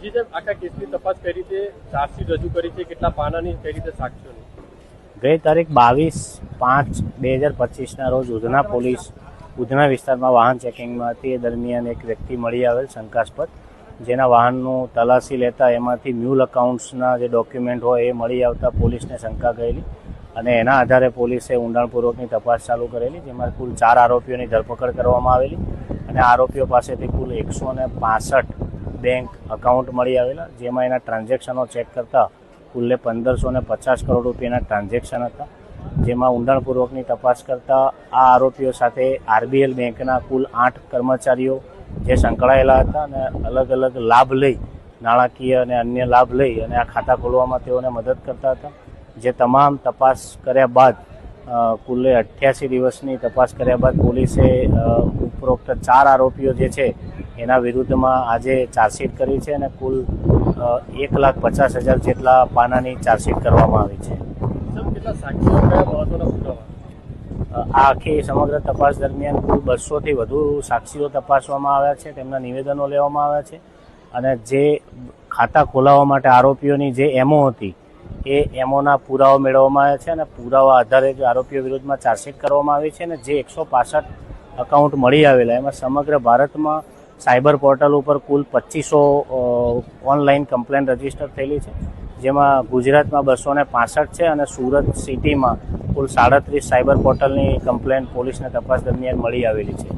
જી સાહેબ, આખા કેસની તપાસ કઈ રીતે ચાર્જશીટ રજૂ કરી છે, કેટલા પાનાની, કઈ રીતે સાક્ષીઓની? ગઈ તારીખ 22/5/2025ના રોજ ઉધના વિસ્તારમાં વાહન ચેકિંગમાં હતી. એ દરમિયાન એક વ્યક્તિ મળી આવેલ શંકાસ્પદ, જેના વાહનનું તલાશી લેતા એમાંથી મ્યુલ અકાઉન્ટ્સના જે ડોક્યુમેન્ટ હોય એ મળી આવતા પોલીસને શંકા ગયેલી અને એના આધારે પોલીસે ઊંડાણપૂર્વકની તપાસ ચાલુ કરેલી, જેમાં કુલ 4 આરોપીઓની ધરપકડ કરવામાં આવેલી અને આરોપીઓ પાસેથી કુલ 165 બેંક અકાઉન્ટ મળી આવેલા, જેમાં એના ટ્રાન્ઝેક્શનો ચેક કરતા કુલ્લે 1550 કરોડ રૂપિયાના ટ્રાન્ઝેક્શન હતા. જેમાં ઊંડાણપૂર્વકની તપાસ કરતા આ આરોપીઓ સાથે આરબીએલ બેંકના કુલ 8 કર્મચારીઓ જે સંકળાયેલા હતા અને અલગ અલગ લાભ લઈ, નાણાકીય અને અન્ય લાભ લઈ અને આ ખાતા ખોલવામાં તેઓને મદદ કરતા હતા. જે તમામ તપાસ કર્યા બાદ કુલ્લે 88 દિવસની તપાસ કર્યા બાદ પોલીસે ઉપરોક્ત 4 આરોપીઓ જે છે એના વિરુદ્ધમાં આજે ચાર્જશીટ કરી છે અને કુલ 1,50,000 જેટલા પાનાની ચાર્જશીટ કરવામાં આવી છે. કેટલા સાક્ષીઓ, કયા મહત્વના પુરાવા? આ આખી સમગ્ર તપાસ દરમિયાન કુલ 200થી વધુ સાક્ષીઓ તપાસવામાં આવ્યા છે, તેમના નિવેદનો લેવામાં આવ્યા છે અને જે ખાતા ખોલાવવા માટે આરોપીઓની જે એમઓ હતી એ એમઓના પુરાવા મેળવવામાં આવ્યા છે અને પુરાવા આધારે જે આરોપીઓ વિરુદ્ધમાં ચાર્જશીટ કરવામાં આવી છે અને જે 165 અકાઉન્ટ મળી આવેલા એમાં સમગ્ર ભારતમાં સાયબર પોર્ટલ ઉપર કુલ 2500 ઓનલાઈન કમ્પ્લેન રજીસ્ટર થયેલી છે, જેમાં ગુજરાતમાં 265 છે અને સુરત સિટીમાં કુલ 37 સાયબર પોર્ટલની કમ્પ્લેન પોલીસને તપાસ દરમિયાન મળી આવેલી છે.